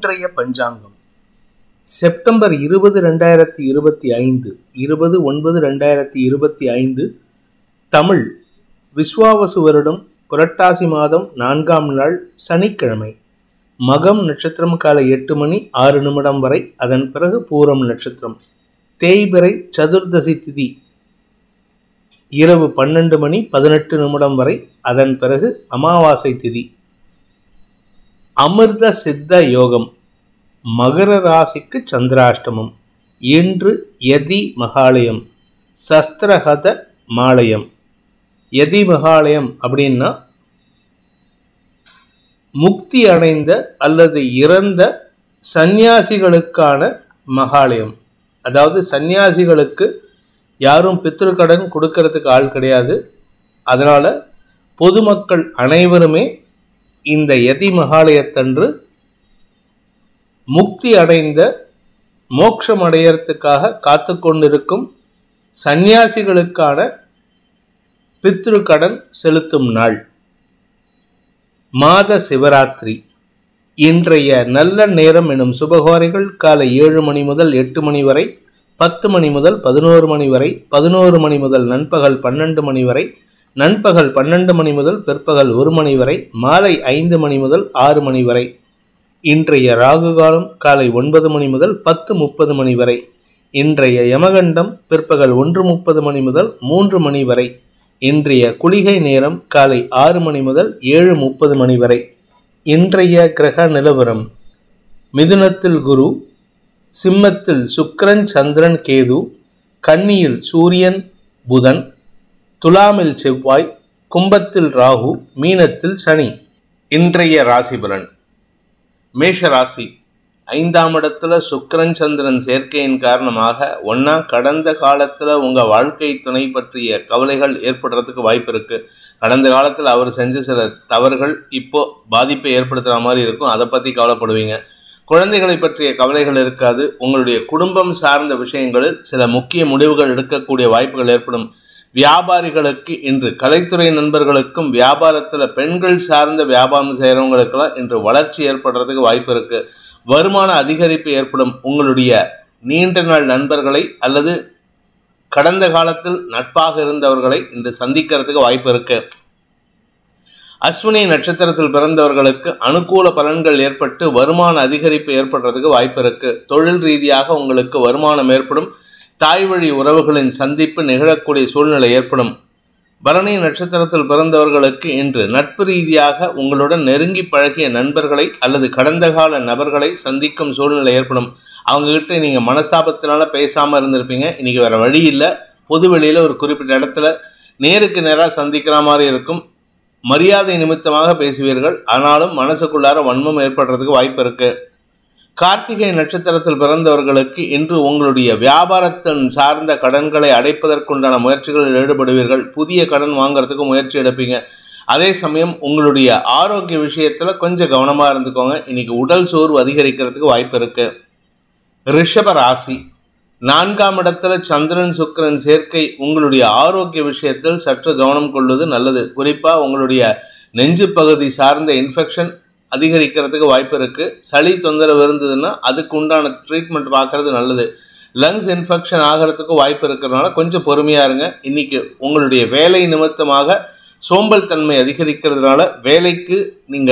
இன்றைய பஞ்சாங்கம் செப்டம்பர் 20, 2025 20/9/2025 தமிழ் விஸ்வாவசு வருடம் புரட்டாசி மாதம் 4ஆம் நாள் சனிக்கிழமை. மகம் நட்சத்திரம் காலை 8 மணி 6 நிமிடம் வரை, அதன் பிறகு பூரம் நட்சத்திரம். தேய்பிறை சதுர்தசி திதி இரவு 12 மணி 18 நிமிடம் வரை, அதன் பிறகு அமாவாசை திதி. அமிர்த சித்த யோகம். மகர ராசிக்கு சந்திராஷ்டமம். இன்று யதி மகாலயம், சஸ்திரஹத மாலயம். யதி மகாலயம் அப்படின்னா முக்தி அடைந்த அல்லது இறந்த சந்நியாசிகளுக்கான மகாலயம். அதாவது சந்நியாசிகளுக்கு யாரும் பித்ருக்கடன் கொடுக்கறதுக்கு ஆள் கிடையாது. அதனால பொதுமக்கள் அனைவருமே இந்த யதி மகாலயத்தன்று முக்தி அடைந்த மோட்சம் அடையறதுக்காக காத்து கொண்டிருக்கும் சந்நியாசிகளுக்கான பித்ருக்கடன் செலுத்தும் நாள். மாத சிவராத்திரி. இன்றைய நல்ல நேரம் எனும் சுபகோரைகள் காலை 7 மணி முதல் 8 மணி வரை, 10 மணி முதல் 11 மணி வரை, 11 மணி முதல் நண்பகல் 12 மணி வரை, நண்பகல் 12 மணி முதல் பிற்பகல் 1 மணி வரை, மாலை 5 மணி முதல் 6 மணி வரை. இன்றைய ராகு காலம் காலை 9 மணி முதல் 10:30 மணி வரை. இன்றைய யமகண்டம் பிற்பகல் 1:30 மணி முதல் 3 மணி வரை. இன்றைய குளிகை நேரம் காலை 6 மணி முதல் 7:30 மணி வரை. இன்றைய கிரக நிலவரம்: மிதுனத்தில் குரு, சிம்மத்தில் சுக்கிரன் சந்திரன் கேது, கன்னியில் சூரியன் புதன், துலாமில் செவ்வாய், கும்பத்தில் ராகு, மீனத்தில் சனி. இன்றைய ராசி பலன்: மேஷ ராசி. 5ஆம் இடத்துல சுக்கிரன் சந்திரன் சேர்க்கையின் காரணமாக கடந்த காலத்துல உங்க வாழ்க்கை துணை பற்றிய கவலைகள் ஏற்படுறதுக்கு வாய்ப்பு இருக்கு. கடந்த காலத்துல அவர் செஞ்ச சில தவறுகள் இப்போ பாதிப்பை ஏற்படுத்துற மாதிரி இருக்கும். அதை பத்தி கவலைப்படுவீங்க. குழந்தைகளை பற்றிய கவலைகள் இருக்காது. உங்களுடைய குடும்பம் சார்ந்த விஷயங்களில் சில முக்கிய முடிவுகள் எடுக்கக்கூடிய வாய்ப்புகள் ஏற்படும். வியாபாரிகளுக்கு இன்று, கலைத்துறை நண்பர்களுக்கும் வியாபாரத்துல பெண்கள் சார்ந்த வியாபாரம் செய்யறவங்களுக்கெல்லாம் இன்று வளர்ச்சி ஏற்படுறதுக்கு வாய்ப்பு இருக்கு. வருமான அதிகரிப்பு ஏற்படும். உங்களுடைய நீண்ட நாள் நண்பர்களை அல்லது கடந்த காலத்தில் நட்பாக இருந்தவர்களை இன்று சந்திக்கிறதுக்கு வாய்ப்பு இருக்கு. அஸ்வினி நட்சத்திரத்தில் பிறந்தவர்களுக்கு அனுகூல பலன்கள் ஏற்பட்டு வருமான அதிகரிப்பு ஏற்படுறதுக்கு வாய்ப்பு இருக்கு. தொழில் ரீதியாக உங்களுக்கு வருமானம் ஏற்படும். தாய் வழி உறவுகளின் சந்திப்பு நிகழக்கூடிய சூழ்நிலை ஏற்படும். பரணி நட்சத்திரத்தில் பிறந்தவர்களுக்கு இன்று நட்பு ரீதியாக உங்களுடன் நெருங்கி பழகிய நண்பர்களை அல்லது கடந்த கால நபர்களை சந்திக்கும் சூழ்நிலை ஏற்படும். அவங்க கிட்ட நீங்க மனஸ்தாபத்தினால பேசாம இருந்திருப்பீங்க. இன்னைக்கு வேற வழி இல்லை. பொது வெளியில ஒரு குறிப்பிட்ட இடத்துல நேருக்கு நேராக சந்திக்கிற மாதிரி இருக்கும். மரியாதை நிமித்தமாக பேசுவீர்கள். ஆனாலும் மனசுக்குள்ளார வன்மம் ஏற்படுறதுக்கு வாய்ப்பு இருக்கு. கார்த்திகை நட்சத்திரத்தில் பிறந்தவர்களுக்கு இன்று உங்களுடைய வியாபாரத்தின் சார்ந்த கடன்களை அடைப்பதற்குண்டான முயற்சிகளில் ஈடுபடுவீர்கள். புதிய கடன் வாங்குறதுக்கு முயற்சி எடுப்பீங்க. அதே சமயம் உங்களுடைய ஆரோக்கிய விஷயத்துல கொஞ்சம் கவனமா இருந்துக்கோங்க. இன்னைக்கு உடல் சோர்வு அதிகரிக்கிறதுக்கு வாய்ப்பு இருக்கு. ரிஷப ராசி. 4ஆம் இடத்துல சந்திரன் சுக்கிரன் சேர்க்கை உங்களுடைய ஆரோக்கிய விஷயத்தில் சற்று கவனம் கொள்வது நல்லது. குறிப்பா உங்களுடைய நெஞ்சு பகுதி சார்ந்த இன்ஃபெக்ஷன் அதிகரிக்கிறதுக்கு வாய்ப்பு இருக்கு. சளி தொந்தரவு இருந்ததுன்னா அதுக்கு உண்டான ட்ரீட்மெண்ட் பார்க்கறது நல்லது. லங்ஸ் இன்ஃபெக்ஷன் ஆகிறதுக்கு வாய்ப்பு இருக்கிறதுனால கொஞ்சம் பொறுமையா இருங்க. இன்னைக்கு உங்களுடைய வேலை நிமித்தமாக சோம்பல் தன்மை அதிகரிக்கிறதுனால வேலைக்கு நீங்க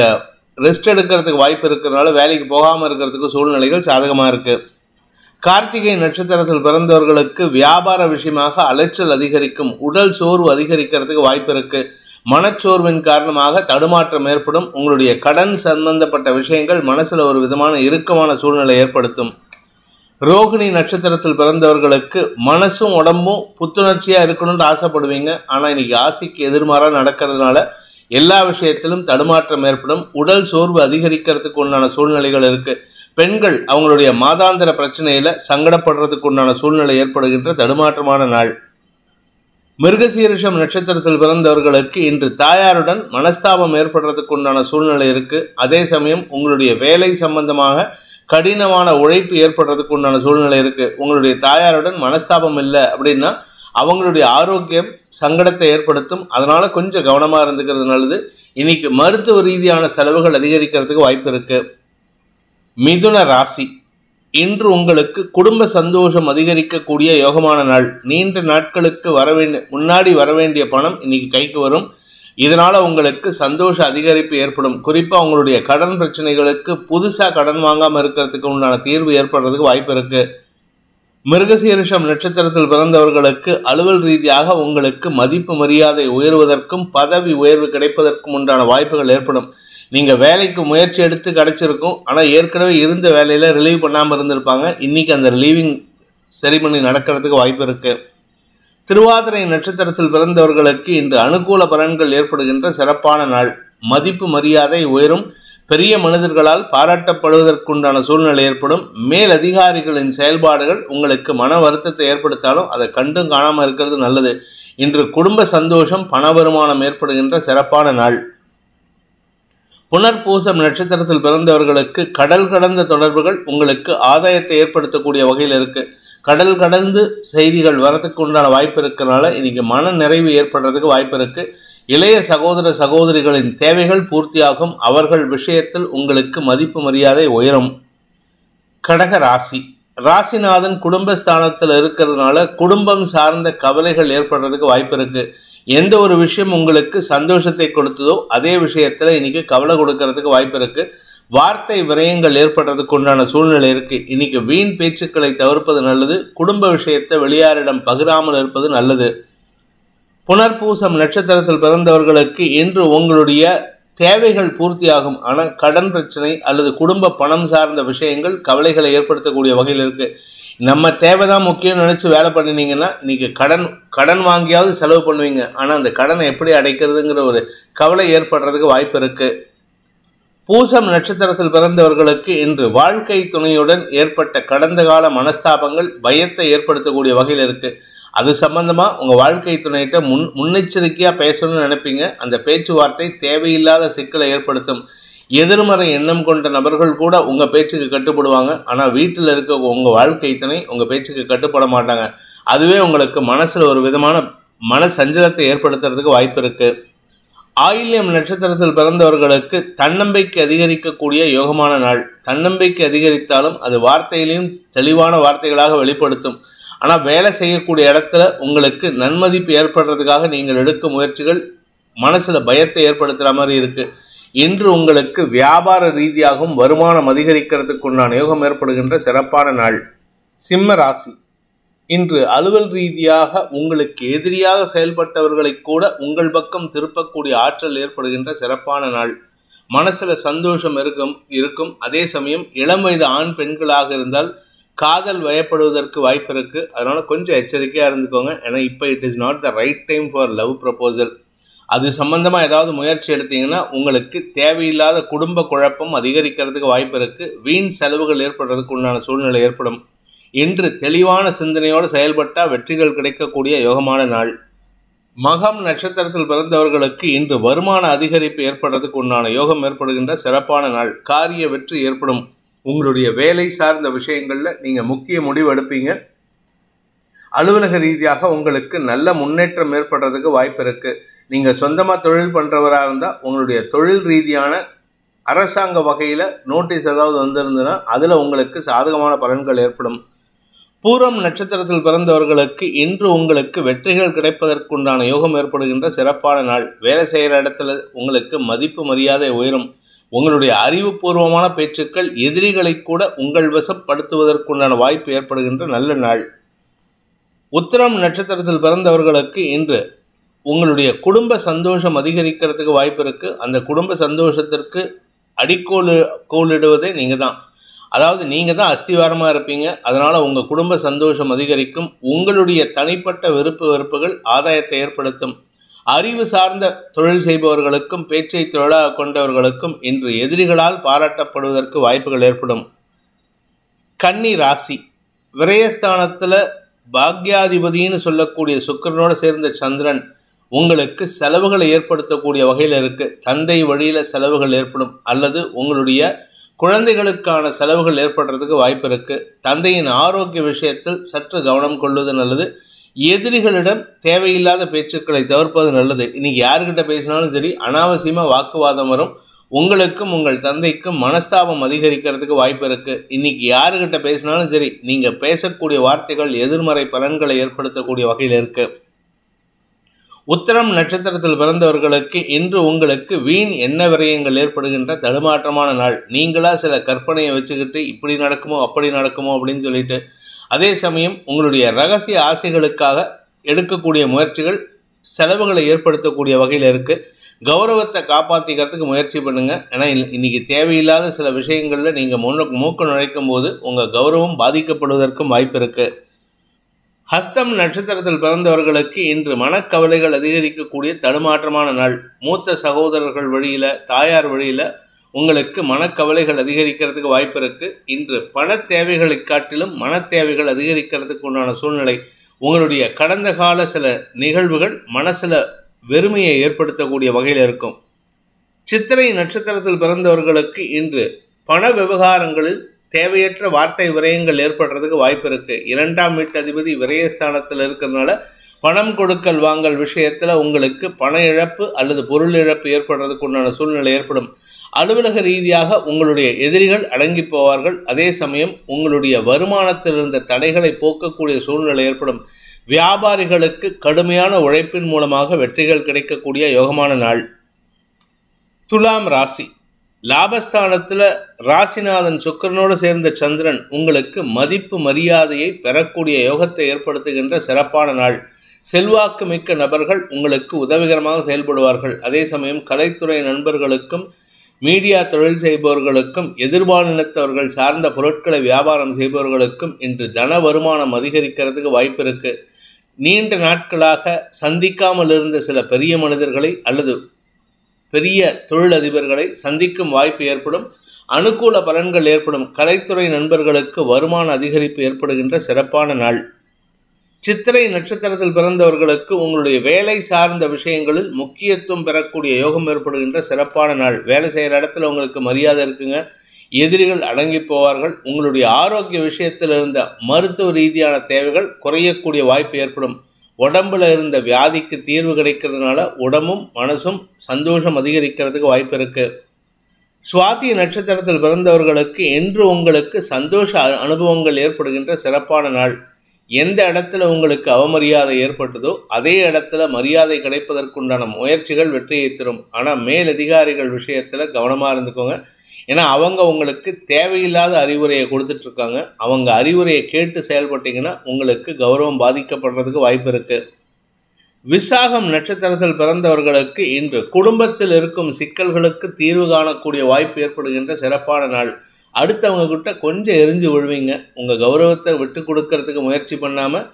ரெஸ்ட் எடுக்கிறதுக்கு வாய்ப்பு இருக்கிறதுனால வேலைக்கு போகாம இருக்கிறதுக்கு சூழ்நிலைகள் சாதகமா இருக்கு. கார்த்திகை நட்சத்திரத்தில் பிறந்தவர்களுக்கு வியாபார விஷயமாக அலைச்சல் அதிகரிக்கும். உடல் சோர்வு அதிகரிக்கிறதுக்கு வாய்ப்பு இருக்கு. மனச்சோர்வின் காரணமாக தடுமாற்றம் ஏற்படும். உங்களுடைய கடன் சம்பந்தப்பட்ட விஷயங்கள் மனசுல ஒரு விதமான இறுக்கமான சூழ்நிலை ஏற்படுத்தும். ரோகிணி நட்சத்திரத்தில் பிறந்தவர்களுக்கு மனசும் உடம்பும் புத்துணர்ச்சியா இருக்கணும்னு ஆசைப்படுவீங்க. ஆனா இன்னைக்கு ஆசைக்கு எதிர்மாறா நடக்கிறதுனால எல்லா விஷயத்திலும் தடுமாற்றம் ஏற்படும். உடல் சோர்வு அதிகரிக்கிறதுக்கு உண்டான சூழ்நிலைகள் இருக்கு. பெண்கள் அவங்களுடைய மாதாந்திர பிரச்சனையில சங்கடப்படுறதுக்கு உண்டான சூழ்நிலை ஏற்படுகின்ற தடுமாற்றமான நாள். மிருகசீரிஷம் நட்சத்திரத்தில் பிறந்தவர்களுக்கு இன்று தாயாருடன் மனஸ்தாபம் ஏற்படுறதுக்கு உண்டான சூழ்நிலை இருக்கு. அதே சமயம் உங்களுடைய வேலை சம்பந்தமாக கடினமான உழைப்பு ஏற்படுறதுக்கு உண்டான சூழ்நிலை இருக்கு. உங்களுடைய தாயாருடன் மனஸ்தாபம் இல்லை அப்படின்னா அவங்களுடைய ஆரோக்கியம் சங்கடத்தை ஏற்படுத்தும். அதனால கொஞ்சம் கவனமா இருந்துக்கிறது நல்லது. இன்னைக்கு மருத்துவ ரீதியான செலவுகள் அதிகரிக்கிறதுக்கு வாய்ப்பு இருக்கு. மிதுன ராசி. இன்று உங்களுக்கு குடும்ப சந்தோஷம் அதிகரிக்கக்கூடிய யோகமான நாள். நீண்ட நாட்களுக்கு முன்னாடி வர வேண்டிய பணம் இன்னைக்கு கைக்கு வரும். இதனால உங்களுக்கு சந்தோஷ அதிகரிப்பு ஏற்படும். குறிப்பா உங்களுடைய கடன் பிரச்சனைகளுக்கு புதுசா கடன் வாங்காம இருக்கிறதுக்கு உண்டான தீர்வு ஏற்படுறதுக்கு வாய்ப்பு இருக்கு. மிருகசீரிஷம் நட்சத்திரத்தில் பிறந்தவர்களுக்கு அலுவல் ரீதியாக உங்களுக்கு மதிப்பு மரியாதை உயர்வதற்கும் பதவி உயர்வு கிடைப்பதற்கும் உண்டான வாய்ப்புகள் ஏற்படும். நீங்க வேலைக்கு முயற்சி எடுத்து கிடைச்சிருக்கும். ஆனா ஏற்கனவே இருந்த வேலையில ரிலீவ் பண்ணாம இருந்திருப்பாங்க. இன்னைக்கு அந்த ரிலீவிங் செரிமனி நடக்கிறதுக்கு வாய்ப்பு இருக்கு. திருவாதிரை நட்சத்திரத்தில் பிறந்தவர்களுக்கு இன்று அனுகூல பலன்கள் ஏற்படுகின்ற சிறப்பான நாள். மதிப்பு மரியாதை உயரும். பெரிய மனிதர்களால் பாராட்டப்படுவதற்குண்டான சூழ்நிலை ஏற்படும். மேல் அதிகாரிகளின் செயல்பாடுகள் உங்களுக்கு மன வருத்தத்தை ஏற்படுத்தாலும் அதை கண்டும் காணாமல் இருக்கிறது நல்லது. இன்று குடும்ப சந்தோஷம் பண வருமானம் ஏற்படுகின்ற சிறப்பான நாள். புனர்பூசம் நட்சத்திரத்தில் பிறந்தவர்களுக்கு கடல் கடந்த தொடர்புகள் உங்களுக்கு ஆதாயத்தை ஏற்படுத்தக்கூடிய வகையில் இருக்கு. கடல் கடந்து செய்திகள் வரதுக்கு உண்டான வாய்ப்பு இருக்கிறதுனால இன்னைக்கு மன நிறைவு ஏற்படுறதுக்கு வாய்ப்பு இருக்கு. இளைய சகோதர சகோதரிகளின் தேவைகள் பூர்த்தியாகும். அவர்கள் விஷயத்தில் உங்களுக்கு மதிப்பு மரியாதை உயரும். கடக ராசி. ராசிநாதன் குடும்பஸ்தானத்தில் இருக்கிறதுனால குடும்பம் சார்ந்த கவலைகள் ஏற்படுறதுக்கு வாய்ப்பு இருக்கு. எந்த ஒரு விஷயம் உங்களுக்கு சந்தோஷத்தை கொடுத்ததோ அதே விஷயத்துல இன்னைக்கு கவலை கொடுக்கறதுக்கு வாய்ப்பு இருக்கு. வார்த்தை விரயங்கள் ஏற்படுறதுக்கு உண்டான சூழ்நிலை இருக்கு. இன்னைக்கு வீண் பேச்சுக்களை தவிர்ப்பது நல்லது. குடும்ப விஷயத்தை வெளியாரிடம் பகிராமல் இருப்பது நல்லது. புனர்பூசம் நட்சத்திரத்தில் பிறந்தவர்களுக்கு இன்று உங்களுடைய தேவைகள் பூர்த்தியாகும். ஆனால் கடன் பிரச்சனை அல்லது குடும்ப பணம் சார்ந்த விஷயங்கள் கவலைகளை ஏற்படுத்தக்கூடிய வகையில் இருக்கு. நம்ம தேவைதான் முக்கியம் நினைச்சு வேலை பண்ணினீங்கன்னா இன்னைக்கு கடன் வாங்கியாவது செலவு பண்ணுவீங்க. ஆனால் அந்த கடனை எப்படி அடைக்கிறதுங்கிற ஒரு கவலை ஏற்படுறதுக்கு வாய்ப்பு இருக்கு. பூசம் நட்சத்திரத்தில் பிறந்தவர்களுக்கு இன்று வாழ்க்கை துணையுடன் ஏற்பட்ட கடந்த கால மனஸ்தாபங்கள் பயத்தை ஏற்படுத்தக்கூடிய வகையில் இருக்கு. அது சம்பந்தமா உங்க வாழ்க்கை துணையிட்ட முன்னெச்சரிக்கையா பேசணும்னு நினைப்பீங்க. அந்த பேச்சுவார்த்தை தேவையில்லாத சிக்கலை ஏற்படுத்தும். எதிர்மறை எண்ணம் கொண்ட நபர்கள் கூட உங்க பேச்சுக்கு கட்டுப்படுவாங்க. ஆனா வீட்டில் இருக்க உங்க வாழ்க்கை துணை உங்க பேச்சுக்கு கட்டுப்பட மாட்டாங்க. அதுவே உங்களுக்கு மனசுல ஒரு விதமான மன சஞ்சலத்தை ஏற்படுத்துறதுக்கு வாய்ப்பு இருக்கு. ஆயில்யம் நட்சத்திரத்தில் பிறந்தவர்களுக்கு தன்னம்பிக்கை அதிகரிக்கக்கூடிய யோகமான நாள். தன்னம்பிக்கை அதிகரித்தாலும் அது வார்த்தையிலையும் தெளிவான வார்த்தைகளாக வெளிப்படுத்தும். ஆனால் வேலை செய்யக்கூடிய இடத்துல உங்களுக்கு நன்மதிப்பு ஏற்படுறதுக்காக நீங்கள் எடுக்கும் முயற்சிகள் மனசுல பயத்தை ஏற்படுத்துகிற மாதிரி இருக்கு. இன்று உங்களுக்கு வியாபார ரீதியாகவும் வருமானம் அதிகரிக்கிறதுக்கு உண்டான யோகம் ஏற்படுகின்ற சிறப்பான நாள். சிம்ம ராசி. இன்று அலுவல் ரீதியாக உங்களுக்கு எதிரியாக செயல்பட்டவர்களை கூட உங்கள் பக்கம் திருப்பக்கூடிய ஆற்றல் ஏற்படுகின்ற சிறப்பான நாள். மனசுல சந்தோஷம் இருக்கும். அதே சமயம் இளம் வயது ஆண் பெண்களாக இருந்தால் காதல் வயப்படுவதற்கு வாய்ப்பு இருக்கு. அதனால கொஞ்சம் எச்சரிக்கையா இருந்துக்கோங்க. ஏன்னா இப்போ it is not the right time for love proposal. அது சம்பந்தமா ஏதாவது முயற்சி எடுத்தீங்கன்னா உங்களுக்கு தேவையில்லாத குடும்ப குழப்பம் அதிகரிக்கிறதுக்கு வாய்ப்பு இருக்கு. வீண் செலவுகள் ஏற்படுறதுக்கு உண்டான சூழ்நிலை ஏற்படும். இன்று தெளிவான சிந்தனையோடு செயல்பட்டால் வெற்றிகள் கிடைக்கக்கூடிய யோகமான நாள். மகம் நட்சத்திரத்தில் பிறந்தவர்களுக்கு இன்று வருமான அதிகரிப்பு ஏற்படுறதுக்கு உண்டான யோகம் ஏற்படுகின்ற சிறப்பான நாள். காரிய வெற்றி ஏற்படும். உங்களுடைய வேலை சார்ந்த விஷயங்கள்ல நீங்க முக்கிய முடிவு எடுப்பீங்க. அலுவலக ரீதியாக உங்களுக்கு நல்ல முன்னேற்றம் ஏற்படுறதுக்கு வாய்ப்பு இருக்கு. நீங்க சொந்தமா தொழில் பண்றவராக இருந்தா உங்களுடைய தொழில் ரீதியான அரசாங்க வகையில நோட்டீஸ் ஏதாவது வந்திருந்ததுன்னா அதுல உங்களுக்கு சாதகமான பலன்கள் ஏற்படும். பூரம் நட்சத்திரத்தில் பிறந்தவர்களுக்கு இன்று உங்களுக்கு வெற்றிகள் கிடைப்பதற்குண்டான யோகம் ஏற்படுகின்ற சிறப்பான நாள். வேலை செய்கிற இடத்துல உங்களுக்கு மதிப்பு மரியாதை உயரும். உங்களுடைய அறிவுபூர்வமான பேச்சுக்கள் எதிரிகளை கூட உங்கள் வசப்படுத்துவதற்குண்டான வாய்ப்பு ஏற்படுகின்ற நல்ல நாள். உத்திரம் நட்சத்திரத்தில் பிறந்தவர்களுக்கு இன்று உங்களுடைய குடும்ப சந்தோஷம் அதிகரிக்கிறதுக்கு வாய்ப்பு இருக்கு. அந்த குடும்ப சந்தோஷத்திற்கு அடிக்கோலிடுவதே நீங்க தான். அதாவது நீங்க தான் அஸ்திவாரமா இருப்பீங்க. அதனால உங்க குடும்ப சந்தோஷம் அதிகரிக்கும். உங்களுடைய தனிப்பட்ட வெறுப்புகள் ஆதாயத்தை ஏற்படுத்தும். அறிவு சார்ந்த தொழில் செய்பவர்களுக்கும் பேச்சை தொழிலாக கொண்டவர்களுக்கும் இன்று எதிரிகளால் பாராட்டப்படுவதற்கு வாய்ப்புகள் ஏற்படும். கன்னி ராசி. விரயஸ்தானத்துல பாக்யாதிபதினு சொல்லக்கூடிய சுக்கிரனோடு சேர்ந்த சந்திரன் உங்களுக்கு செலவுகளை ஏற்படுத்தக்கூடிய வகையில் இருக்கு. தந்தை வழியில செலவுகள் ஏற்படும் அல்லது உங்களுடைய குழந்தைகளுக்கான செலவுகள் ஏற்படுறதுக்கு வாய்ப்பு இருக்கு. தந்தையின் ஆரோக்கிய விஷயத்தில் சற்று கவனம் கொள்வது நல்லது. எதிரிகளிடம் தேவையில்லாத பேச்சுக்களை தவிர்ப்பது நல்லது. இன்னைக்கு யாருக்கிட்ட பேசினாலும் சரி அனாவசியமா வாக்குவாதம் வரும். உங்களுக்கும் உங்கள் தந்தைக்கும் மனஸ்தாபம் அதிகரிக்கிறதுக்கு வாய்ப்பு இருக்கு. இன்னைக்கு யாருக்கிட்ட பேசினாலும் சரி, நீங்க பேசக்கூடிய வார்த்தைகள் எதிர்மறை பலன்களை ஏற்படுத்தக்கூடிய வகையில் இருக்கு. உத்திரம் நட்சத்திரத்தில் பிறந்தவர்களுக்கு இன்று உங்களுக்கு வீண் எண்ண விரயங்கள் ஏற்படுகின்ற தடுமாற்றமான நாள். நீங்களா சில கற்பனையை வச்சுக்கிட்டு இப்படி நடக்குமோ அப்படி நடக்குமோ அப்படின்னு சொல்லிட்டு, அதே சமயம் உங்களுடைய ரகசிய ஆசைகளுக்காக எடுக்கக்கூடிய முயற்சிகள் செலவுகளை ஏற்படுத்தக்கூடிய வகையில் இருக்கு. கௌரவத்தை காப்பாற்றிக்கிறதுக்கு முயற்சி பண்ணுங்க. ஏன்னா இன்னைக்கு தேவையில்லாத சில விஷயங்கள்ல நீங்க மூக்கு நுழைக்கும் போது உங்க கௌரவம் பாதிக்கப்படுவதற்கும் வாய்ப்பு இருக்கு. ஹஸ்தம் நட்சத்திரத்தில் பிறந்தவர்களுக்கு இன்று மனக்கவலைகள் அதிகரிக்கக்கூடிய தடுமாற்றமான நாள். மூத்த சகோதரர்கள் வழியில, தாயார் வழியில உங்களுக்கு மனக்கவலைகள் அதிகரிக்கிறதுக்கு வாய்ப்பு இருக்கு. இன்று பண தேவைகளை காட்டிலும் மன தேவைகள் அதிகரிக்கிறதுக்கு உண்டான சூழ்நிலை. உங்களுடைய கடந்த கால சில நிகழ்வுகள் மனசுல வெறுமையை ஏற்படுத்தக்கூடிய வகையில் இருக்கும். சித்திரை நட்சத்திரத்தில் பிறந்தவர்களுக்கு இன்று பண விவகாரங்களில் தேவையற்ற வார்த்தை விரயங்கள் ஏற்படுறதுக்கு வாய்ப்பு இருக்கு. 2ஆம் வீட்டு அதிபதி விரயஸ்தானத்தில் இருக்கிறதுனால பணம் கொடுக்கல் வாங்கல் விஷயத்துல உங்களுக்கு பண இழப்பு அல்லது பொருள் இழப்பு ஏற்படுறதுக்கு உண்டான சூழ்நிலை ஏற்படும். அலுவலக ரீதியாக உங்களுடைய எதிரிகள் அடங்கி போவார்கள். அதே சமயம் உங்களுடைய வருமானத்தில் இருந்த தடைகளை போக்கக்கூடிய சூழ்நிலை ஏற்படும். வியாபாரிகளுக்கு கடுமையான உழைப்பின் மூலமாக வெற்றிகள் கிடைக்கக்கூடிய யோகமான நாள். துலாம் ராசி. லாபஸ்தானத்தில் ராசிநாதன் சுக்கிரனோடு சேர்ந்த சந்திரன் உங்களுக்கு மதிப்பு மரியாதையை பெறக்கூடிய யோகத்தை ஏற்படுத்துகின்ற சிறப்பான நாள். செல்வாக்கு மிக்க நபர்கள் உங்களுக்கு உதவிகரமாக செயல்படுவார்கள். அதே சமயம் கலைத்துறை நண்பர்களுக்கும் மீடியா தொழில் செய்பவர்களுக்கும் எதிர்பாலினத்தவர்கள் சார்ந்த பொருட்களை வியாபாரம் செய்பவர்களுக்கும் இன்று தன வருமானம் அதிகரிக்கிறதுக்கு வாய்ப்பு இருக்கு. நீண்ட நாட்களாக சந்திக்காமல் இருந்த சில பெரிய மனிதர்களை அல்லது பெரிய தொழிலதிபர்களை சந்திக்கும் வாய்ப்பு ஏற்படும். அனுகூல பலன்கள் ஏற்படும். கலைத்துறை நண்பர்களுக்கு வருமான அதிகரிப்பு ஏற்படுகின்ற சிறப்பான நாள். சித்திரை நட்சத்திரத்தில் பிறந்தவர்களுக்கு உங்களுடைய வேலை சார்ந்த விஷயங்களில் முக்கியத்துவம் பெறக்கூடிய யோகம் ஏற்படுகின்ற சிறப்பான நாள். வேலை செய்கிற இடத்துல உங்களுக்கு மரியாதை இருக்குங்க. எதிரிகள் அடங்கி போவார்கள். உங்களுடைய ஆரோக்கிய விஷயத்தில் இருந்த மருத்துவ ரீதியான தேவைகள் குறையக்கூடிய வாய்ப்பு ஏற்படும். உடம்புல இருந்த வியாதிக்கு தீர்வு கிடைக்கிறதுனால உடம்பும் மனசும் சந்தோஷம் அதிகரிக்கிறதுக்கு வாய்ப்பு இருக்கு. சுவாதி நட்சத்திரத்தில் பிறந்தவர்களுக்கு இன்று உங்களுக்கு சந்தோஷ அனுபவங்கள் ஏற்படுகின்ற சிறப்பான நாள். எந்த இடத்துல உங்களுக்கு அவமரியாதை ஏற்பட்டதோ அதே இடத்துல மரியாதை கிடைப்பதற்குண்டான முயற்சிகள் வெற்றியை தரும். ஆனால் மேலதிகாரிகள் விஷயத்துல கவனமா இருந்துக்கோங்க. ஏன்னா அவங்க உங்களுக்கு தேவையில்லாத அறிவுரையை கொடுத்துட்டு இருக்காங்க. அவங்க அறிவுரையை கேட்டு செயல்பட்டீங்கன்னா உங்களுக்கு கௌரவம் பாதிக்கப்படுறதுக்கு வாய்ப்பு இருக்கு. விசாகம் நட்சத்திரத்தில் பிறந்தவர்களுக்கு இன்று குடும்பத்தில் இருக்கும் சிக்கல்களுக்கு தீர்வு காணக்கூடிய வாய்ப்பு ஏற்படுகின்ற சிறப்பான நாள். அடுத்தவங்க கிட்ட கொஞ்சம் எரிஞ்சு விழுவீங்க. உங்கள் கௌரவத்தை விட்டு கொடுக்கறதுக்கு முயற்சி பண்ணாமல்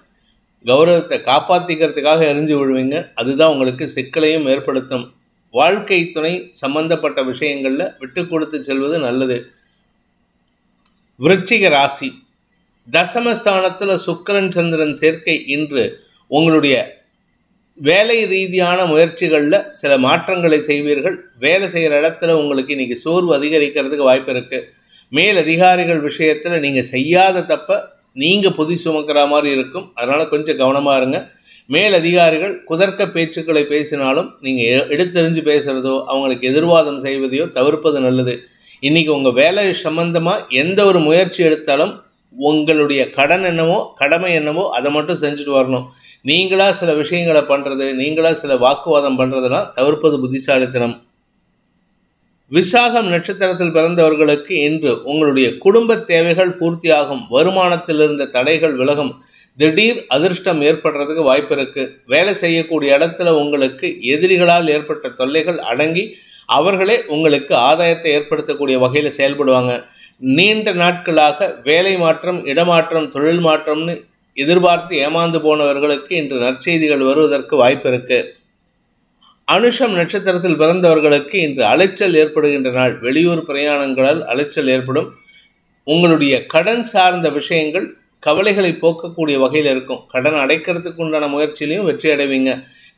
கௌரவத்தை காப்பாற்றிக்கிறதுக்காக எரிஞ்சு விழுவீங்க. அதுதான் உங்களுக்கு சிக்கலையும் ஏற்படுத்தும். வாழ்க்கை துணை சம்பந்தப்பட்ட விஷயங்களில் விட்டு கொடுத்து செல்வது நல்லது. விருச்சிக ராசி. தசமஸ்தானத்தில் சுக்கிரன் சந்திரன் சேர்க்கை இன்று உங்களுடைய வேலை ரீதியான முயற்சிகளில் சில மாற்றங்களை செய்வீர்கள். வேலை செய்கிற இடத்துல உங்களுக்கு இன்னைக்கு சோர்வு அதிகரிக்கிறதுக்கு வாய்ப்பு இருக்குது. மேல் அதிகாரிகள் விஷயத்தில் நீங்கள் செய்யாத தப்ப நீங்கள் பொதி சுமக்கிற மாதிரி இருக்கும். அதனால் கொஞ்சம் கவனமாக இருங்க. மேல் அதிகாரிகள் குதர்க்க பேச்சுக்களை பேசினாலும் நீங்கள் எடுத்தெறிஞ்சு பேசுகிறதோ அவங்களுக்கு எதிர்வாதம் செய்வதையோ தவிர்ப்பது நல்லது. இன்றைக்கி உங்கள் வேலை சம்பந்தமாக எந்த ஒரு முயற்சி எடுத்தாலும் உங்களுடைய கடன் என்னவோ கடமை என்னவோ அதை மட்டும் செஞ்சுட்டு வரணும். நீங்களாக சில விஷயங்களை பண்ணுறது, நீங்களாக சில வாக்குவாதம் பண்ணுறதுலாம் தவிர்ப்பது புத்திசாலித்தனம். விசாகம் நட்சத்திரத்தில் பிறந்தவர்களுக்கு இன்று உங்களுடைய குடும்ப தேவைகள் பூர்த்தியாகும். வருமானத்தில் இருந்த தடைகள் விலகும். திடீர் அதிர்ஷ்டம் ஏற்படுறதுக்கு வாய்ப்பு இருக்கு. வேலை செய்யக்கூடிய இடத்துல உங்களுக்கு எதிரிகளால் ஏற்பட்ட தொல்லைகள் அடங்கி அவர்களே உங்களுக்கு ஆதாயத்தை ஏற்படுத்தக்கூடிய வகையில் செயல்படுவாங்க. நீண்ட நாட்களாக வேலை மாற்றம், இடமாற்றம், தொழில் மாற்றம்னு எதிர்பார்த்து ஏமாந்து போனவர்களுக்கு இன்று நற்செய்திகள் வருவதற்கு வாய்ப்பு இருக்கு. அனுஷம் நட்சத்திரத்தில் பிறந்தவர்களுக்கு இன்று அலைச்சல் ஏற்படுகின்ற நாள். வெளியூர் பிரயாணங்களால் அலைச்சல் ஏற்படும். உங்களுடைய கடன் சார்ந்த விஷயங்கள் கவலைகளை போக்கக்கூடிய வகையில் இருக்கும். கடன் அடைக்கிறதுக்கு உண்டான முயற்சியிலையும் வெற்றி அடைவீங்க.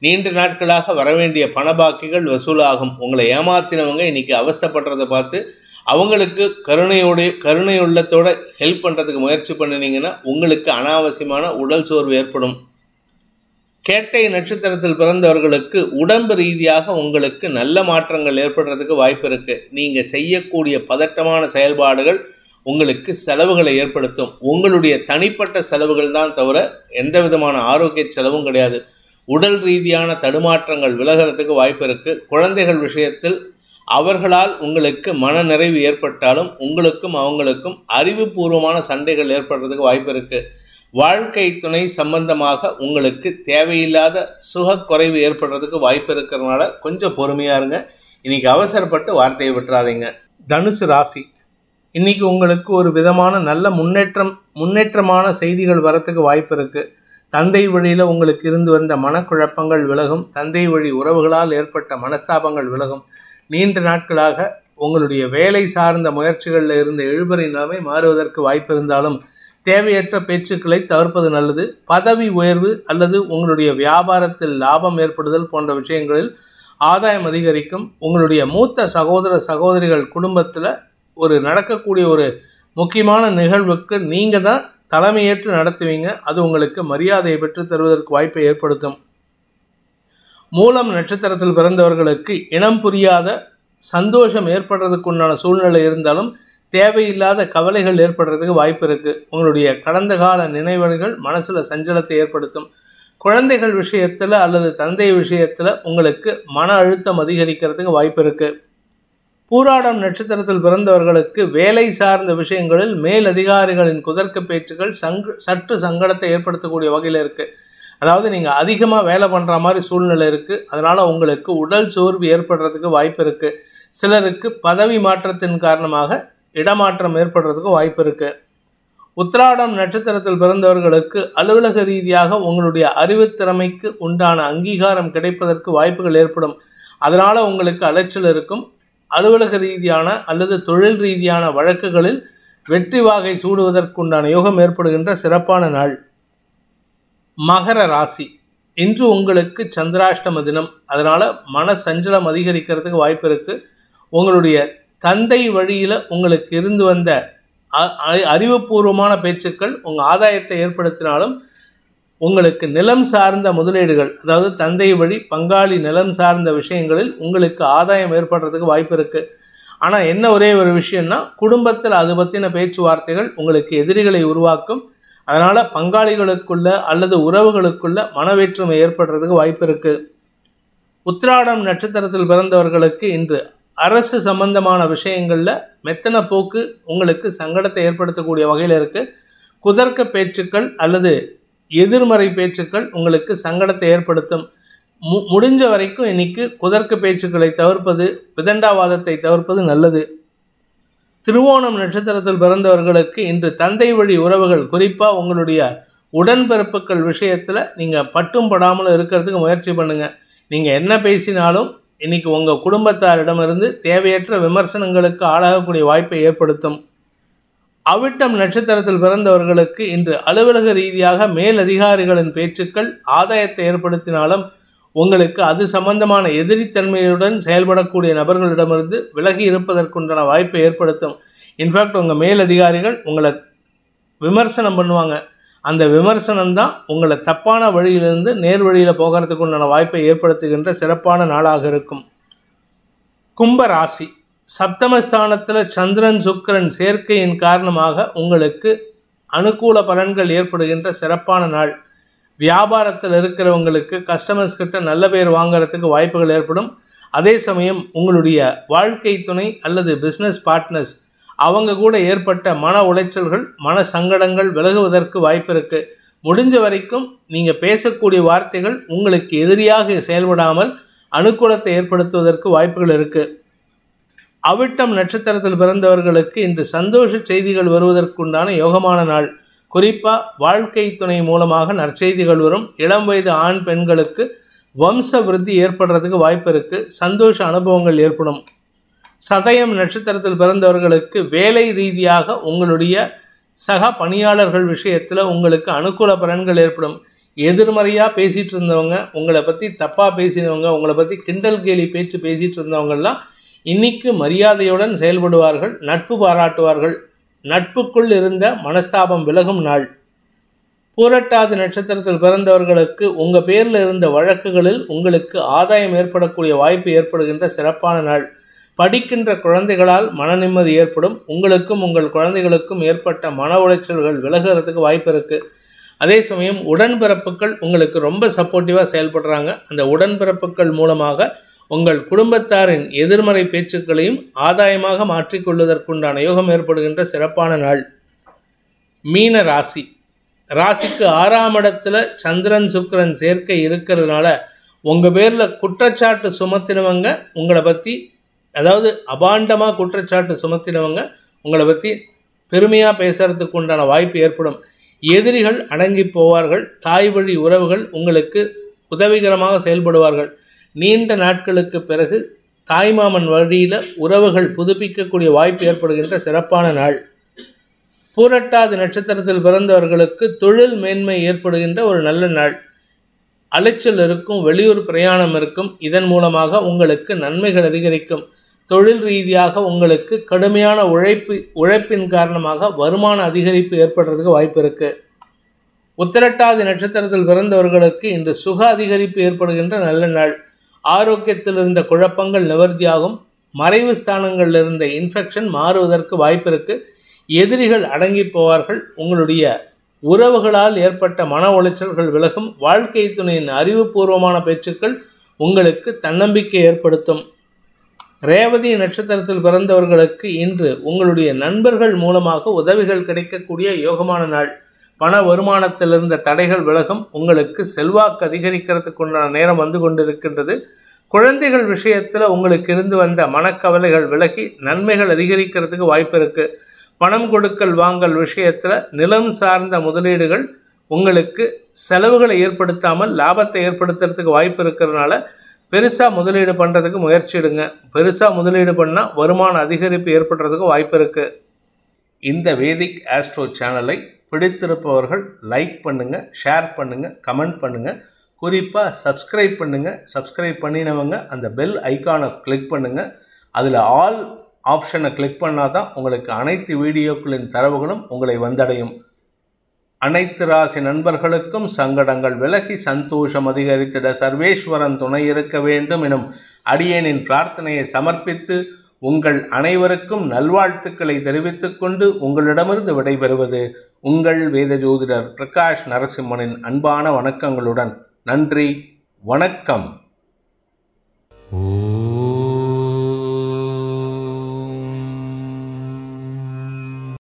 நீண்ட நாட்களாக வரவேண்டிய பண பாக்கிகள் வசூலாகும். உங்களை ஏமாத்தினவங்க இன்னைக்கு அவஸ்தைப்படுறதை பார்த்து அவங்களுக்கு கருணை உள்ளத்தோட ஹெல்ப் பண்ணுறதுக்கு முயற்சி பண்ணினீங்கன்னா உங்களுக்கு அனாவசியமான உடல் சோர்வு ஏற்படும். கேட்டை நட்சத்திரத்தில் பிறந்தவர்களுக்கு உடம்பு ரீதியாக உங்களுக்கு நல்ல மாற்றங்கள் ஏற்படுறதுக்கு வாய்ப்பு இருக்கு. நீங்க செய்யக்கூடிய பதட்டமான செயல்பாடுகள் உங்களுக்கு செலவுகளை ஏற்படுத்தும். உங்களுடைய தனிப்பட்ட செலவுகள் தான் தவிர எந்த விதமான ஆரோக்கிய செலவும் கிடையாது. உடல் ரீதியான தடுமாற்றங்கள் விலகிறதுக்கு வாய்ப்பு இருக்கு. குழந்தைகள் விஷயத்தில் அவர்களால் உங்களுக்கு மன நிறைவு ஏற்பட்டாலும் உங்களுக்கும் அவங்களுக்கும் அறிவுபூர்வமான சண்டைகள் ஏற்படுறதுக்கு வாய்ப்பு இருக்கு. வாழ்க்கை துணை சம்பந்தமாக உங்களுக்கு தேவையில்லாத சுகக்குறைவு ஏற்படுறதுக்கு வாய்ப்பு இருக்கிறதுனால கொஞ்சம் பொறுமையா இருங்க. இன்னைக்கு அவசரப்பட்டு வார்த்தையை விட்டுறாதீங்க. தனுசு ராசி, இன்னைக்கு உங்களுக்கு ஒரு விதமான நல்ல முன்னேற்றமான செய்திகள் வரத்துக்கு வாய்ப்பு இருக்கு. தந்தை வழியில் உங்களுக்கு இருந்து வந்த மனக்குழப்பங்கள் விலகும். தந்தை வழி உறவுகளால் ஏற்பட்ட மனஸ்தாபங்கள் விலகும். நீண்ட நாட்களாக உங்களுடைய வேலை சார்ந்த முயற்சிகளில் இருந்த இழுபறி நிலைமை மாறுவதற்கு வாய்ப்பு இருந்தாலும் தேவையற்ற பேச்சுக்களை தவிர்ப்பது நல்லது. பதவி உயர்வு அல்லது உங்களுடைய வியாபாரத்தில் லாபம் ஏற்படுதல் போன்ற விஷயங்களில் ஆதாயம் அதிகரிக்கும். உங்களுடைய மூத்த சகோதர சகோதரிகள் குடும்பத்தில் நடக்கக்கூடிய ஒரு முக்கியமான நிகழ்வுக்கு நீங்கள் தான் தலைமையேற்று நடத்துவீங்க. அது உங்களுக்கு மரியாதையை பெற்று தருவதற்கு வாய்ப்பை ஏற்படுத்தும். மூலம் நட்சத்திரத்தில் பிறந்தவர்களுக்கு இனம் புரியாத சந்தோஷம் ஏற்படுறதுக்கு உண்டான சூழ்நிலை இருந்தாலும் தேவையில்லாத கவலைகள் ஏற்படுறதுக்கு வாய்ப்பு இருக்குது. உங்களுடைய கடந்த கால நினைவுகள் மனசில் சஞ்சலத்தை ஏற்படுத்தும். குழந்தைகள் விஷயத்தில் அல்லது தந்தை விஷயத்தில் உங்களுக்கு மன அழுத்தம் அதிகரிக்கிறதுக்கு வாய்ப்பு இருக்குது. பூராடம் நட்சத்திரத்தில் பிறந்தவர்களுக்கு வேலை சார்ந்த விஷயங்களில் மேல் அதிகாரிகளின் குதர்க்க பேச்சுக்கள் சற்று சங்கடத்தை ஏற்படுத்தக்கூடிய வகையில் இருக்குது. அதாவது நீங்கள் அதிகமாக வேலை பண்ணுற மாதிரி சூழ்நிலை இருக்குது. அதனால் உங்களுக்கு உடல் சோர்வு ஏற்படுறதுக்கு வாய்ப்பு இருக்குது. சிலருக்கு பதவி மாற்றத்தின் காரணமாக இடமாற்றம் ஏற்படுறதுக்கு வாய்ப்பு இருக்குது. உத்திராடம் நட்சத்திரத்தில் பிறந்தவர்களுக்கு அலுவலக ரீதியாக உங்களுடைய அறிவுத்திறமைக்கு உண்டான அங்கீகாரம் கிடைப்பதற்கு வாய்ப்புகள் ஏற்படும். அதனால் உங்களுக்கு அலைச்சல் இருக்கும். அலுவலக ரீதியான அல்லது தொழில் ரீதியான வழக்குகளில் வெற்றி வாகை சூடுவதற்குண்டான யோகம் ஏற்படுகின்ற சிறப்பான நாள். மகர ராசி, இன்று உங்களுக்கு சந்திராஷ்டம தினம். அதனால் மன சஞ்சலம் அதிகரிக்கிறதுக்கு வாய்ப்பு இருக்குது. உங்களுடைய தந்தை வழியில் உங்களுக்கு இருந்து வந்த அறிவுபூர்வமான பேச்சுக்கள் உங்கள் ஆதாயத்தை ஏற்படுத்தினாலும் உங்களுக்கு நிலம் சார்ந்த முதலீடுகள், அதாவது தந்தை வழி பங்காளி நிலம் சார்ந்த விஷயங்களில் உங்களுக்கு ஆதாயம் ஏற்படுறதுக்கு வாய்ப்பு இருக்குது. ஆனால் என்ன ஒரே ஒரு விஷயம்னா, குடும்பத்தில் அது பற்றின பேச்சுவார்த்தைகள் உங்களுக்கு எதிரிகளை உருவாக்கும். அதனால் பங்காளிகளுக்குள்ள அல்லது உறவுகளுக்குள்ள மனவேற்றுமை ஏற்படுறதுக்கு வாய்ப்பு இருக்குது. உத்திராடம் நட்சத்திரத்தில் பிறந்தவர்களுக்கு இன்று அரசு சம்பந்தமான விஷயங்களில் மெத்தன போக்கு உங்களுக்கு சங்கடத்தை ஏற்படுத்தக்கூடிய வகையில் இருக்குது. குதர்க்க பேச்சுக்கள் அல்லது எதிர்மறை பேச்சுக்கள் உங்களுக்கு சங்கடத்தை ஏற்படுத்தும். முடிஞ்ச வரைக்கும் இன்னைக்கு குதர்க்க பேச்சுக்களை தவிர்ப்பது, விதண்டாவாதத்தை தவிர்ப்பது நல்லது. திருவோணம் நட்சத்திரத்தில் பிறந்தவர்களுக்கு இன்று தந்தை வழி உறவுகள், குறிப்பாக உங்களுடைய உடன்பிறப்புகள் விஷயத்தில் நீங்கள் பட்டும் படாமல் இருக்கிறதுக்கு முயற்சி பண்ணுங்கள். நீங்கள் என்ன பேசினாலும் இன்னைக்கு உங்கள் குடும்பத்தாரிடமிருந்து தேவையற்ற விமர்சனங்களுக்கு ஆளாகக்கூடிய வாய்ப்பை ஏற்படுத்தும். அவிட்டம் நட்சத்திரத்தில் பிறந்தவர்களுக்கு இன்று அலுவலக ரீதியாக மேல் அதிகாரிகளின் பேச்சுக்கள் ஆதாயத்தை ஏற்படுத்தினாலும் உங்களுக்கு அது சம்பந்தமான எதிரித்தன்மையுடன் செயல்படக்கூடிய நபர்களிடமிருந்து விலகி இருப்பதற்குண்டான வாய்ப்பை ஏற்படுத்தும். இன்ஃபேக்ட் உங்கள் மேல் அதிகாரிகள் உங்களை விமர்சனம் பண்ணுவாங்க. அந்த விமர்சனம் தான் உங்களை தப்பான வழியிலிருந்து நேர் வழியில் போகிறதுக்கு உண்டான வாய்ப்பை ஏற்படுத்துகின்ற சிறப்பான நாளாக இருக்கும். கும்ப ராசி, சப்தமஸ்தானத்தில் சந்திரன் சுக்கிரன் சேர்க்கையின் காரணமாக உங்களுக்கு அனுகூல பலன்கள் ஏற்படுகின்ற சிறப்பான நாள். வியாபாரத்தில் இருக்கிறவங்களுக்கு கஸ்டமர்ஸ் கிட்ட நல்ல பேர் வாங்கிறதுக்கு வாய்ப்புகள் ஏற்படும். அதே சமயம் உங்களுடைய வாழ்க்கை துணை அல்லது பிஸ்னஸ் பார்ட்னர்ஸ் அவங்க கூட ஏற்பட்ட மன உளைச்சல்கள், மன சங்கடங்கள் விலகுவதற்கு வாய்ப்பு இருக்குது. முடிஞ்ச வரைக்கும் நீங்கள் பேசக்கூடிய வார்த்தைகள் உங்களுக்கு எதிரியாக செயல்படாமல் அனுகூலத்தை ஏற்படுத்துவதற்கு வாய்ப்புகள் இருக்குது. அவிட்டம் நட்சத்திரத்தில் பிறந்தவர்களுக்கு இன்று சந்தோஷ செய்திகள் வருவதற்குண்டான யோகமான நாள். குறிப்பாக வாழ்க்கை துணை மூலமாக நற்செய்திகள் வரும். இளம் வயது ஆண் பெண்களுக்கு வம்ச விருத்தி ஏற்படுறதுக்கு வாய்ப்பு இருக்குது. சந்தோஷ அனுபவங்கள் ஏற்படும். சதயம் நட்சத்திரத்தில் பிறந்தவர்களுக்கு வேலை ரீதியாக உங்களுடைய சக பணியாளர்கள் விஷயத்தில் உங்களுக்கு அனுகூல பலன்கள் ஏற்படும். எதிர்மறையாக பேசிகிட்டு இருந்தவங்க, உங்களை பற்றி தப்பாக பேசினவங்க, உங்களை பற்றி கிண்டல் கேலி பேச்சு பேசிகிட்டு இருந்தவங்கள்லாம் இன்னைக்கு மரியாதையுடன் செயல்படுவார்கள், நட்பு பாராட்டுவார்கள். நட்புக்குள் இருந்த மனஸ்தாபம் விலகும் நாள். பூரட்டாதி நட்சத்திரத்தில் பிறந்தவர்களுக்கு உங்கள் பேரில் இருந்த வழக்குகளில் உங்களுக்கு ஆதாயம் ஏற்படக்கூடிய வாய்ப்பு ஏற்படுகின்ற சிறப்பான நாள். படிக்கின்ற குழந்தைகளால் மன நிம்மதி ஏற்படும். உங்களுக்கும் உங்கள் குழந்தைகளுக்கும் ஏற்பட்ட மன உளைச்சல்கள் விலகிறதுக்கு வாய்ப்பு இருக்குது. அதே சமயம் உடன்பிறப்புகள் உங்களுக்கு ரொம்ப சப்போர்ட்டிவாக செயல்படுறாங்க. அந்த உடன்பிறப்புகள் மூலமாக உங்கள் குடும்பத்தாரின் எதிர்மறை பேச்சுக்களையும் ஆதாயமாக மாற்றிக்கொள்வதற்குண்டான யோகம் ஏற்படுகின்ற சிறப்பான நாள். மீன ராசி. ராசிக்கு 6ஆம் இடத்துல சந்திரன் சுக்கிரன் சேர்க்கை இருக்கிறதுனால உங்கள் பேரில் குற்றச்சாட்டு சுமத்தினவங்க உங்களை பற்றி, அதாவது அபாண்டமாக குற்றச்சாட்டு சுமத்தினவங்க உங்களை பற்றி பெருமையாக பேசுறதுக்கு உண்டான வாய்ப்பு ஏற்படும். எதிரிகள் அடங்கி போவார்கள். தாய் வழி உறவுகள் உங்களுக்கு உதவிகரமாக செயல்படுவார்கள். நீண்ட நாட்களுக்கு பிறகு தாய்மாமன் வழியில் உறவுகள் புதுப்பிக்கக்கூடிய வாய்ப்பு ஏற்படுகின்ற சிறப்பான நாள். பூரட்டாதி நட்சத்திரத்தில் பிறந்தவர்களுக்கு தொழில் மேன்மை ஏற்படுகின்ற ஒரு நல்ல நாள். அலைச்சல் இருக்கும், வெளியூர் பிரயாணம் இருக்கும். இதன் மூலமாக உங்களுக்கு நன்மைகள் அதிகரிக்கும். தொழில் ரீதியாக உங்களுக்கு கடுமையான உழைப்பின் காரணமாக வருமான அதிகரிப்பு ஏற்படுறதுக்கு வாய்ப்பு இருக்குது. உத்திரட்டாதி நட்சத்திரத்தில் பிறந்தவர்களுக்கு இன்று சுக அதிகரிப்பு ஏற்படுகின்ற நல்ல நாள். ஆரோக்கியத்தில் இருந்த குழப்பங்கள் நிவர்த்தியாகும். மறைவு ஸ்தானங்களில் இருந்த இன்ஃபெக்ஷன் மாறுவதற்கு வாய்ப்பு இருக்குது. எதிரிகள் அடங்கி போவார்கள். உங்களுடைய உறவுகளால் ஏற்பட்ட மன உளைச்சல்கள் விலகும். வாழ்க்கை துணையின் அறிவுபூர்வமான பேச்சுக்கள் உங்களுக்கு தன்னம்பிக்கை ஏற்படுத்தும். ரேவதி நட்சத்திரத்தில் பிறந்தவர்களுக்கு இன்று உங்களுடைய நண்பர்கள் மூலமாக உதவிகள் கிடைக்கக்கூடிய யோகமான நாள். பண வருமானத்தில் இருந்த தடைகள் விலகும். உங்களுக்கு செல்வாக்கு அதிகரிக்கிறதுக்குண்டான நேரம் வந்து கொண்டிருக்கின்றது. குழந்தைகள் விஷயத்தில் உங்களுக்கு இருந்து வந்த மனக்கவலைகள் விலகி நன்மைகள் அதிகரிக்கிறதுக்கு வாய்ப்பு இருக்குது. பணம் கொடுக்கல் வாங்கல் விஷயத்தில் நிலம் சார்ந்த முதலீடுகள் உங்களுக்கு செலவுகளை ஏற்படுத்தாமல் லாபத்தை ஏற்படுத்துறதுக்கு வாய்ப்பு இருக்கிறதுனால பெருசாக முதலீடு பண்ணுறதுக்கு முயற்சி எடுங்க. பெருசாக முதலீடு பண்ணால் வருமான அதிகரிப்பு ஏற்படுறதுக்கு வாய்ப்பு இருக்குது. இந்த வேதிக் ஆஸ்ட்ரோ சேனலை பிடித்திருப்பவர்கள் லைக் பண்ணுங்கள், ஷேர் பண்ணுங்கள், கமெண்ட் பண்ணுங்கள். குறிப்பாக சப்ஸ்கிரைப் பண்ணுங்கள். சப்ஸ்கிரைப் பண்ணினவங்க அந்த பெல் ஐக்கானை கிளிக் பண்ணுங்கள். அதில் ஆல் ஆப்ஷனை கிளிக் பண்ணால் தான் உங்களுக்கு அனைத்து வீடியோக்களின் தரவுகளும் உங்களை வந்தடையும். அனைத்து ராசி நண்பர்களுக்கும் சங்கடங்கள் விலகி சந்தோஷம் அதிகரித்திட சர்வேஸ்வரன் துணை இருக்க வேண்டும் எனும் அடியேனின் பிரார்த்தனையை சமர்ப்பித்து உங்கள் அனைவருக்கும் நல்வாழ்த்துக்களை தெரிவித்துக் கொண்டு உங்களிடமிருந்து விடைபெறுவது உங்கள் வேத ஜோதிடர் பிரகாஷ் நரசிம்மனின் அன்பான வணக்கங்களுடன். நன்றி, வணக்கம்.